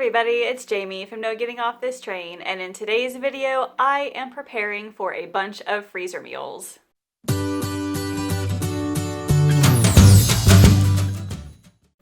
everybody, it's Jamie from No Getting Off This Train, and in today's video, I am preparing for a bunch of freezer meals.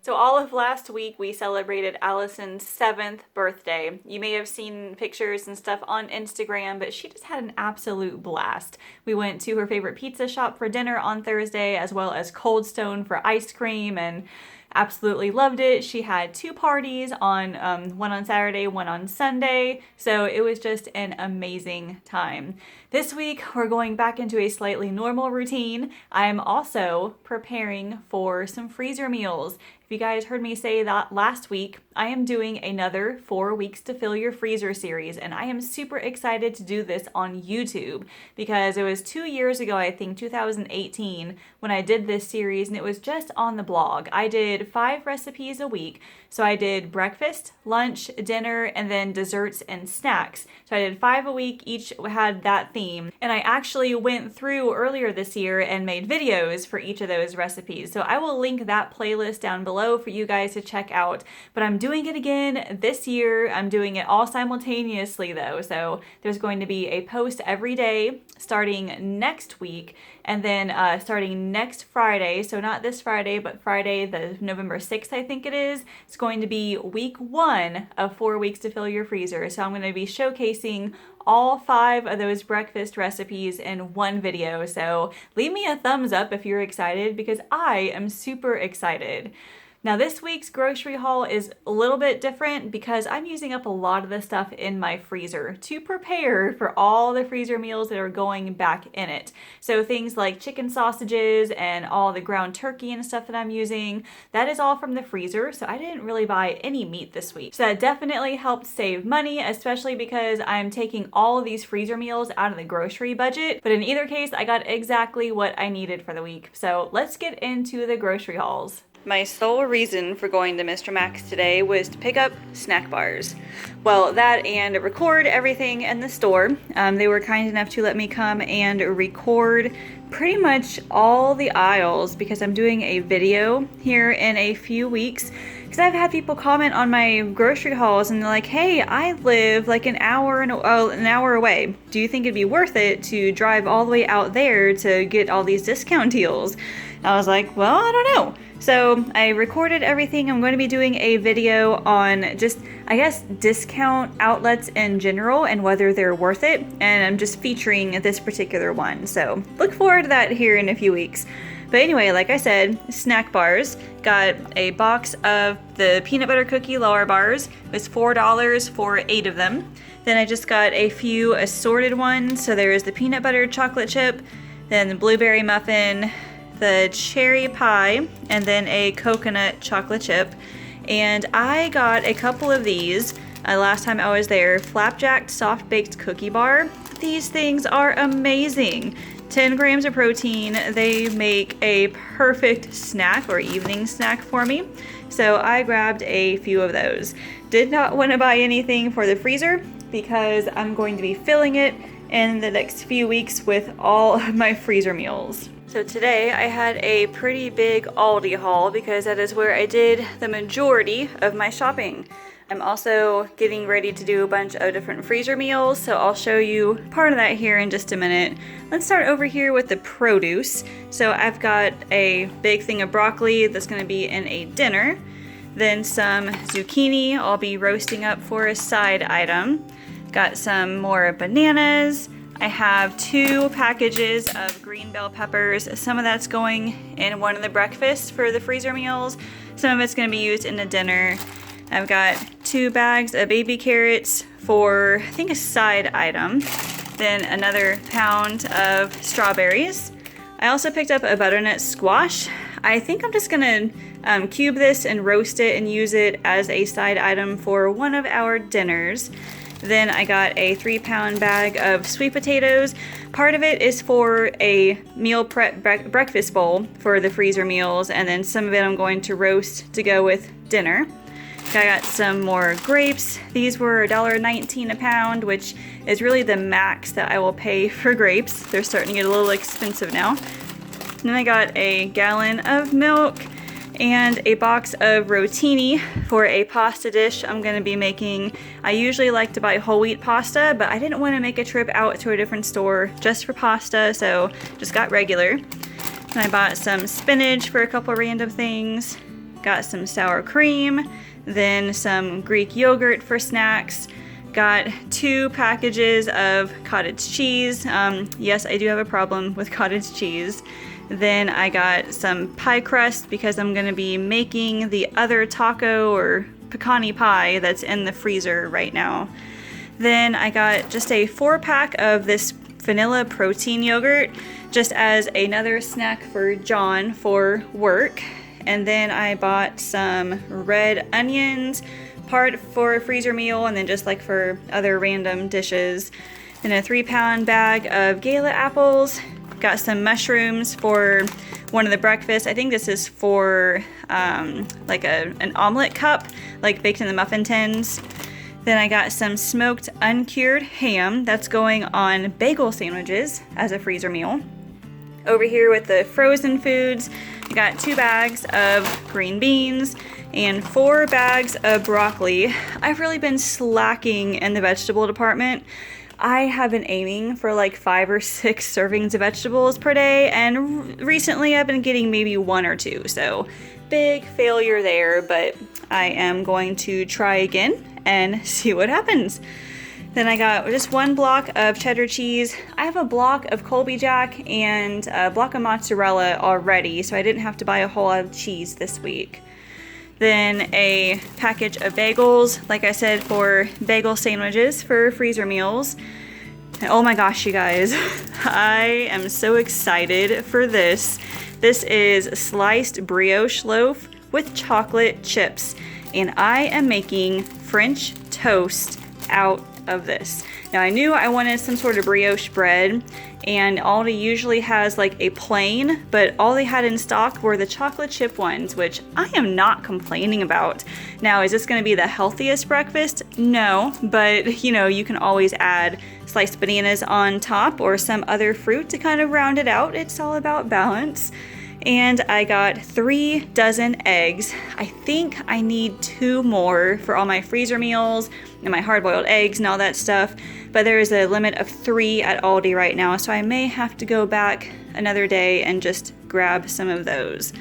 So all of last week, we celebrated Allison's 7th birthday. You may have seen pictures and stuff on Instagram, but she just had an absolute blast. We went to her favorite pizza shop for dinner on Thursday, as well as Cold Stone for ice cream, and absolutely loved it. She had two parties on one on Saturday, one on Sunday. So it was just an amazing time. This week, we're going back into a slightly normal routine. I'm also preparing for some freezer meals. If you guys heard me say that last week, I am doing another 4 weeks to fill your freezer series, and I am super excited to do this on YouTube because it was 2 years ago, I think 2018, when I did this series, and it was just on the blog. I did 5 recipes a week. So I did breakfast, lunch, dinner, and then desserts and snacks. So I did 5 a week, each had that theme. And I actually went through earlier this year and made videos for each of those recipes. So I will link that playlist down below for you guys to check out. But I'm doing it again this year. I'm doing it all simultaneously though. So there's going to be a post every day starting next week. And then starting next Friday, so not this Friday, but Friday, the November 6th, I think it is, it's going to be week 1 of 4 weeks to fill your freezer. So I'm going to be showcasing all 5 of those breakfast recipes in one video. So leave me a thumbs up if you're excited because I am super excited. Now this week's grocery haul is a little bit different because I'm using up a lot of the stuff in my freezer to prepare for all the freezer meals that are going back in it. So things like chicken sausages and all the ground turkey and stuff that I'm using, that is all from the freezer. So I didn't really buy any meat this week. So that definitely helped save money, especially because I'm taking all of these freezer meals out of the grocery budget. But in either case, I got exactly what I needed for the week. So let's get into the grocery hauls. My sole reason for going to Mr. Max today was to pick up snack bars. Well, that and record everything in the store. They were kind enough to let me come and record pretty much all the aisles because I'm doing a video here in a few weeks. Because I've had people comment on my grocery hauls and they're like, hey, I live like an hour away. Do you think it'd be worth it to drive all the way out there to get all these discount deals? And I was like, well, I don't know. So I recorded everything. I'm going to be doing a video on just, I guess, discount outlets in general and whether they're worth it. And I'm just featuring this particular one. So look forward to that here in a few weeks. But anyway, like I said, snack bars. Got a box of the peanut butter cookie Lower bars. It was $4 for 8 of them. Then I just got a few assorted ones. So there's the peanut butter chocolate chip, then the blueberry muffin, the cherry pie, and then a coconut chocolate chip. And I got a couple of these last time I was there, flapjack soft baked cookie bar. These things are amazing. 10 grams of protein. They make a perfect snack or evening snack for me. So I grabbed a few of those. Did not want to buy anything for the freezer because I'm going to be filling it in the next few weeks with all of my freezer meals. So today I had a pretty big Aldi haul because that is where I did the majority of my shopping. I'm also getting ready to do a bunch of different freezer meals, so I'll show you part of that here in just a minute. Let's start over here with the produce. So I've got a big thing of broccoli that's going to be in a dinner. Then some zucchini I'll be roasting up for a side item. Got some more bananas. I have 2 packages of green bell peppers. Some of that's going in one of the breakfasts for the freezer meals. Some of it's going to be used in the dinner. I've got 2 bags of baby carrots for, I think, a side item. Then another pound of strawberries. I also picked up a butternut squash. I think I'm just going to cube this and roast it and use it as a side item for one of our dinners. Then I got a 3-pound bag of sweet potatoes. Part of it is for a meal prep breakfast bowl for the freezer meals, and then some of it I'm going to roast to go with dinner. I got some more grapes. These were $1.19 a pound, which is really the max that I will pay for grapes. They're starting to get a little expensive now. And then I got a gallon of milk and a box of rotini for a pasta dish I'm gonna be making. I usually like to buy whole wheat pasta, but I didn't want to make a trip out to a different store just for pasta, so just got regular. And I bought some spinach for a couple random things, got some sour cream, then some Greek yogurt for snacks, got 2 packages of cottage cheese. Yes, I do have a problem with cottage cheese. Then I got some pie crust because I'm gonna be making the other taco or pecani pie that's in the freezer right now. Then I got just a 4-pack of this vanilla protein yogurt just as another snack for John for work. And then I bought some red onions, part for a freezer meal and then just like for other random dishes. Then a 3-pound bag of gala apples. Got some mushrooms for one of the breakfasts. I think this is for like an omelet cup, like baked in the muffin tins. Then I got some smoked uncured ham that's going on bagel sandwiches as a freezer meal. Over here with the frozen foods, I got 2 bags of green beans and 4 bags of broccoli. I've really been slacking in the vegetable department. I have been aiming for like 5 or 6 servings of vegetables per day, and recently I've been getting maybe 1 or 2, so big failure there, but I am going to try again and see what happens. Then I got just 1 block of cheddar cheese. I have a block of Colby Jack and a block of mozzarella already, so I didn't have to buy a whole lot of cheese this week. Then a package of bagels, like I said, for bagel sandwiches for freezer meals. And oh my gosh, you guys, I am so excited for this. This is sliced brioche loaf with chocolate chips, and I am making French toast out of this. Now I knew I wanted some sort of brioche bread, and Aldi usually has like a plain, but all they had in stock were the chocolate chip ones, which I am not complaining about. Now, is this going to be the healthiest breakfast? No, but you know, you can always add sliced bananas on top or some other fruit to kind of round it out. It's all about balance. And I got 3 dozen eggs. I think I need 2 more for all my freezer meals and my hard-boiled eggs and all that stuff. But there is a limit of 3 at Aldi right now, so I may have to go back another day and just grab some of those.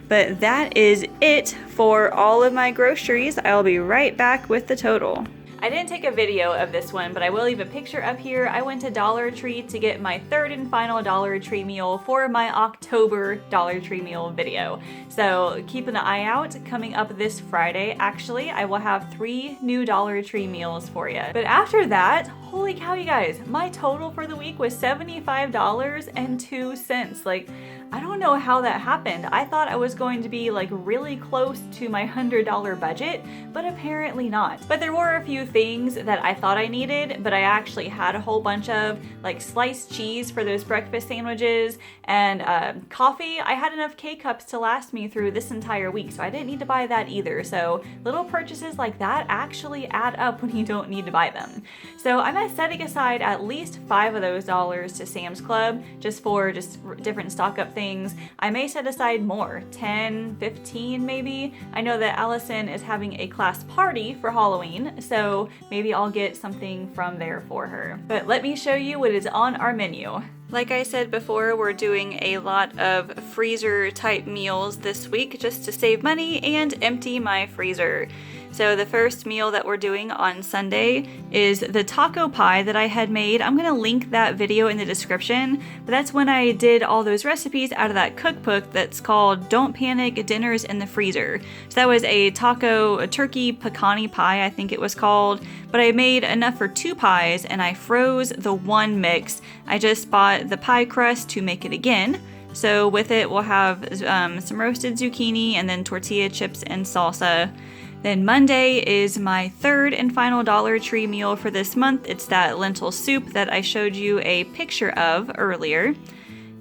But that is it for all of my groceries. I'll be right back with the total. I didn't take a video of this one, but I will leave a picture up here. I went to Dollar Tree to get my 3rd and final Dollar Tree meal for my October Dollar Tree meal video. So keep an eye out. Coming up this Friday, actually, I will have 3 new Dollar Tree meals for you. But after that, holy cow, you guys, my total for the week was $75.02. Like, I don't know how that happened. I thought I was going to be like really close to my $100 budget, but apparently not. But there were a few things that I thought I needed, but I actually had a whole bunch of, like sliced cheese for those breakfast sandwiches and coffee. I had enough K-cups to last me through this entire week, so I didn't need to buy that either. So little purchases like that actually add up when you don't need to buy them. So I'm setting aside at least 5 of those dollars to Sam's Club just for different stock up things. I may set aside more, 10, 15 maybe. I know that Allison is having a class party for Halloween, so maybe I'll get something from there for her. But let me show you what is on our menu. Like I said before, we're doing a lot of freezer type meals this week just to save money and empty my freezer. So the first meal that we're doing on Sunday is the taco pie that I had made. I'm going to link that video in the description, but that's when I did all those recipes out of that cookbook that's called Don't Panic, Dinners in the Freezer. So that was a turkey pecani pie, I think it was called, but I made enough for 2 pies and I froze the 1 mix. I just bought the pie crust to make it again. So with it, we'll have some roasted zucchini and then tortilla chips and salsa. Then Monday is my 3rd and final Dollar Tree meal for this month. It's that lentil soup that I showed you a picture of earlier.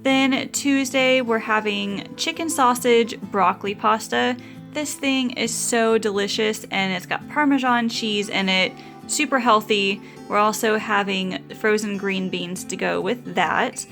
Then Tuesday, we're having chicken sausage broccoli pasta. This thing is so delicious and it's got Parmesan cheese in it, super healthy. We're also having frozen green beans to go with that.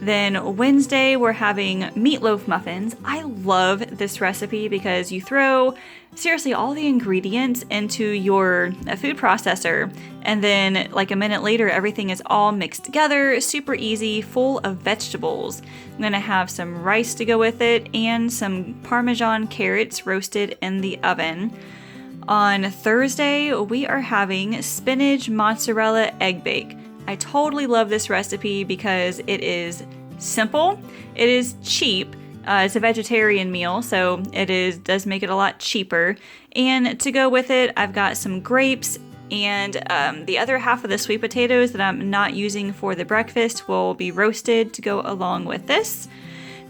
Then Wednesday, we're having meatloaf muffins. I love this recipe because you throw seriously all the ingredients into your food processor, and then like a minute later, everything is all mixed together, super easy, full of vegetables. I'm gonna have some rice to go with it and some Parmesan carrots roasted in the oven. On Thursday, we are having spinach mozzarella egg bake. I totally love this recipe because it is simple, it is cheap, it's a vegetarian meal, so does make it a lot cheaper. And to go with it, I've got some grapes, and the other half of the sweet potatoes that I'm not using for the breakfast will be roasted to go along with this.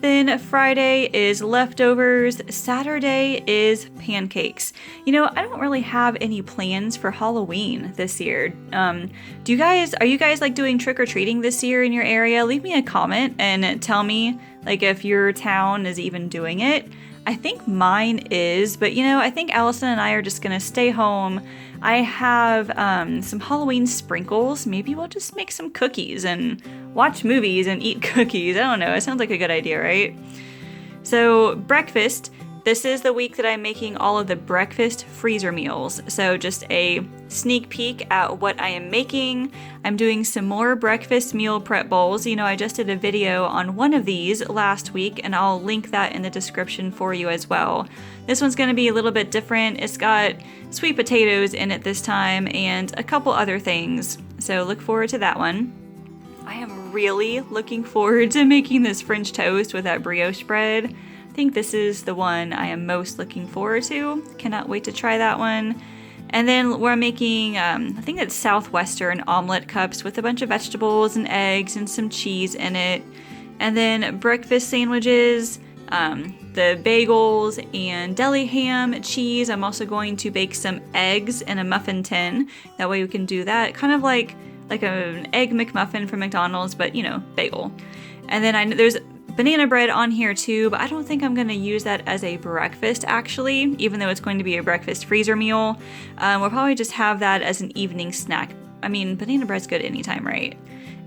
Then Friday is leftovers. Saturday is pancakes. You know, I don't really have any plans for Halloween this year. Are you guys like doing trick-or-treating this year in your area? Leave me a comment and tell me like if your town is even doing it. I think mine is, but you know, I think Allison and I are just gonna stay home. I have some Halloween sprinkles. Maybe we'll just make some cookies and watch movies and eat cookies. I don't know, it sounds like a good idea, right? So breakfast, this is the week that I'm making all of the breakfast freezer meals. So just a sneak peek at what I am making. I'm doing some more breakfast meal prep bowls. You know, I just did a video on one of these last week, and I'll link that in the description for you as well. This one's gonna be a little bit different. It's got sweet potatoes in it this time and a couple other things. So look forward to that one. I am really looking forward to making this French toast with that brioche bread. I think this is the one I am most looking forward to. Cannot wait to try that one. And then we're making, I think it's Southwestern omelet cups with a bunch of vegetables and eggs and some cheese in it. And then breakfast sandwiches, the bagels and deli ham, cheese. I'm also going to bake some eggs in a muffin tin. That way we can do that. Kind of like an egg McMuffin from McDonald's, but you know, bagel. And then there's banana bread on here too, but I don't think I'm gonna use that as a breakfast actually, even though it's going to be a breakfast freezer meal. We'll probably just have that as an evening snack. I mean, banana bread's good anytime, right?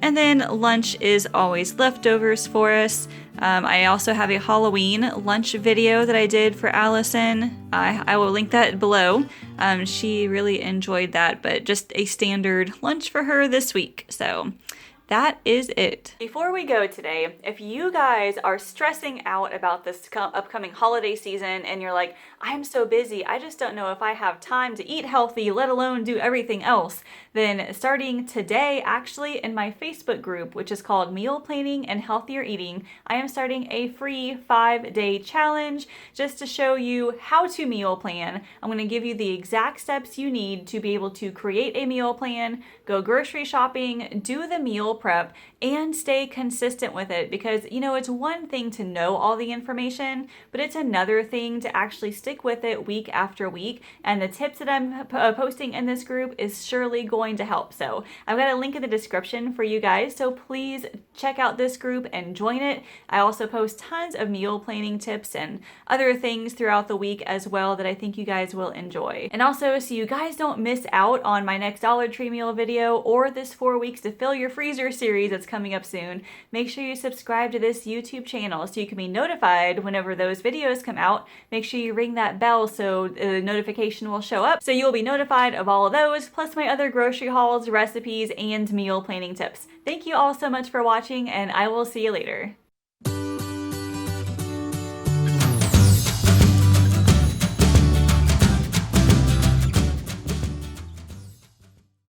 And then lunch is always leftovers for us. I also have a Halloween lunch video that I did for Allison. I will link that below. She really enjoyed that, but just a standard lunch for her this week. So that is it. Before we go today, if you guys are stressing out about this upcoming holiday season and you're like, I'm so busy, I just don't know if I have time to eat healthy, let alone do everything else, then starting today, actually in my Facebook group, which is called Meal Planning and Healthier Eating, I am starting a free 5-day challenge just to show you how to meal plan. I'm going to give you the exact steps you need to be able to create a meal plan, go grocery shopping, do the meal prep, and stay consistent with it, because you know, it's one thing to know all the information, but it's another thing to actually stick with it week after week. And the tips that I'm posting in this group is surely going to help. So I've got a link in the description for you guys, so please check out this group and join it. I also post tons of meal planning tips and other things throughout the week as well that I think you guys will enjoy. And also, so you guys don't miss out on my next Dollar Tree meal video or this 4 weeks to fill your freezer series that's coming up soon, make sure you subscribe to this YouTube channel so you can be notified whenever those videos come out. Make sure you ring that bell so the notification will show up, so you'll be notified of all of those, plus my other grocery hauls, recipes, and meal planning tips. Thank you all so much for watching, and I will see you later.